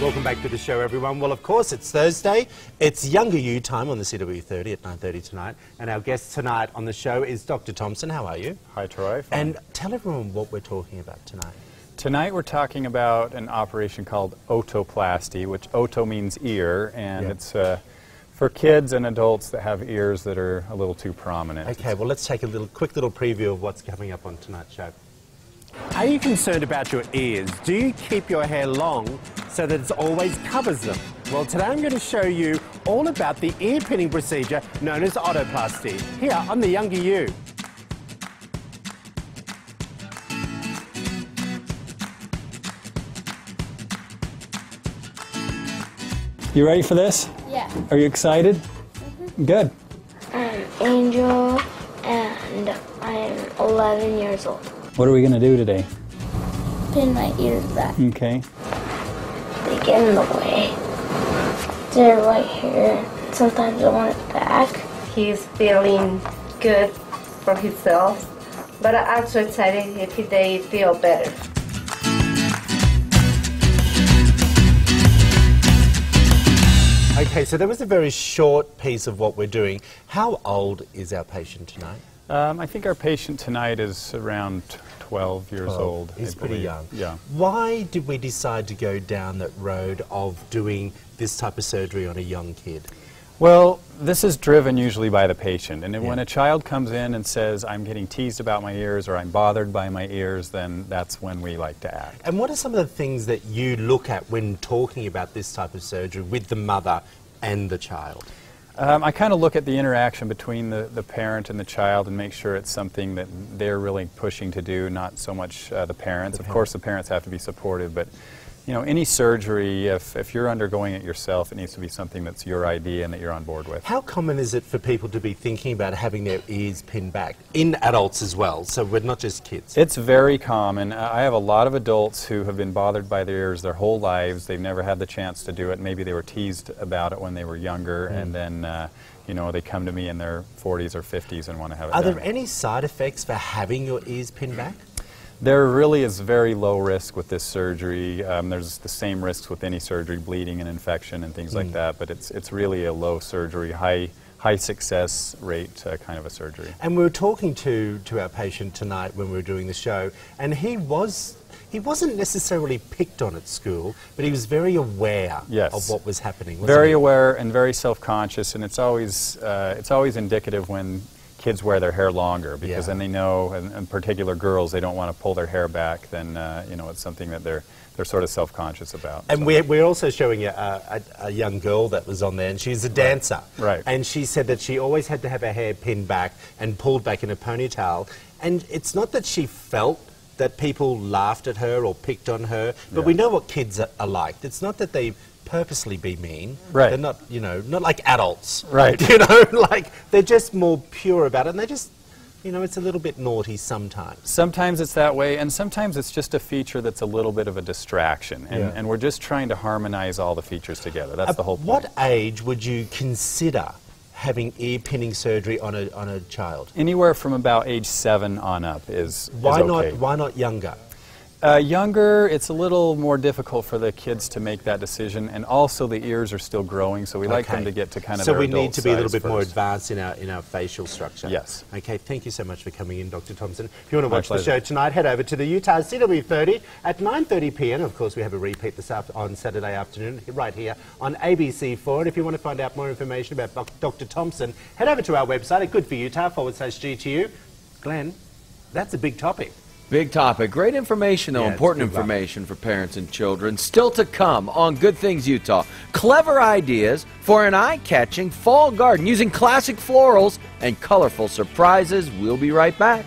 Welcome back to the show, everyone. Well, of course, it's Thursday. It's Younger You time on the CW30 at 9:30 tonight. And our guest tonight on the show is Dr. Thompson. How are you? Hi, Troy. Fine. And tell everyone what we're talking about tonight. Tonight we're talking about an operation called otoplasty, which oto means ear, and it's for kids and adults that have ears that are a little too prominent. Okay, well, let's take a quick little preview of what's coming up on tonight's show. Are you concerned about your ears? Do you keep your hair long so that it always covers them? Well, today I'm going to show you all about the ear pinning procedure known as otoplasty, here on The Younger You. You ready for this? Yeah. Are you excited? Mm-hmm. Good. I'm Angel, and I'm 11 years old. What are we going to do today? Pin my ears back. Okay. They get in the way. They're right here. Sometimes I want it back. He's feeling good for himself, but I'm so excited if they feel better. Okay, so that was a very short piece of what we're doing. How old is our patient tonight? I think our patient tonight is around 12 years old. He's pretty young. Yeah. Why did we decide to go down that road of doing this type of surgery on a young kid? Well, this is driven usually by the patient, and when a child comes in and says, I'm getting teased about my ears or I'm bothered by my ears, then that's when we like to act. And what are some of the things that you look at when talking about this type of surgery with the mother and the child? I kind of look at the interaction between the parent and the child and make sure it's something that they're really pushing to do, not so much the parents. Of course, the parents have to be supportive, but you know, any surgery, if you're undergoing it yourself, it needs to be something that's your idea and that you're on board with. How common is it for people to be thinking about having their ears pinned back? In adults as well, so we're not just kids. It's very common. I have a lot of adults who have been bothered by their ears their whole lives. They've never had the chance to do it. Maybe they were teased about it when they were younger, and then you know, they come to me in their 40s or 50s and want to have it done. Are there any side effects for having your ears pinned back? There really is very low risk with this surgery. There's the same risks with any surgery, bleeding and infection and things like that, but it's really a low surgery, high success rate kind of a surgery. And we were talking to our patient tonight when we were doing the show, and he wasn't necessarily picked on at school, but he was very aware of what was happening. Very aware and very self-conscious, and it's always indicative when kids wear their hair longer, because then they know, and particular girls, they don't want to pull their hair back. Then you know, it's something that they're sort of self-conscious about. And we're also showing a young girl that was on there, and she's a dancer. Right. And she said that she always had to have her hair pinned back and pulled back in a ponytail. And it's not that she felt that people laughed at her or picked on her, but we know what kids are like. It's not that they purposely be mean. Right. They're not, you know, not like adults. Right. You know, like they're just more pure about it, and they just, you know, it's a little bit naughty sometimes. Sometimes it's that way, and sometimes it's just a feature that's a little bit of a distraction, and we're just trying to harmonize all the features together. That's the whole point. What age would you consider having ear pinning surgery on a child? Anywhere from about age 7 on up is Why okay. Why not younger? Younger, it's a little more difficult for the kids to make that decision, and also the ears are still growing, so we like them to get to kind of their adult So we need to be a little bit more first. advanced in our facial structure. Yes. Okay, thank you so much for coming in, Dr. Thompson. If you want to watch the show tonight, head over to the Utah CW30 at 9:30 p.m. Of course, we have a repeat on Saturday afternoon right here on ABC4. And if you want to find out more information about Dr. Thompson, head over to our website at goodforutah.com/GTU. Glenn, that's a big topic. Big topic. Great information, though. Important information for parents and children. Still to come on Good Things Utah. Clever ideas for an eye-catching fall garden using classic florals and colorful surprises. We'll be right back.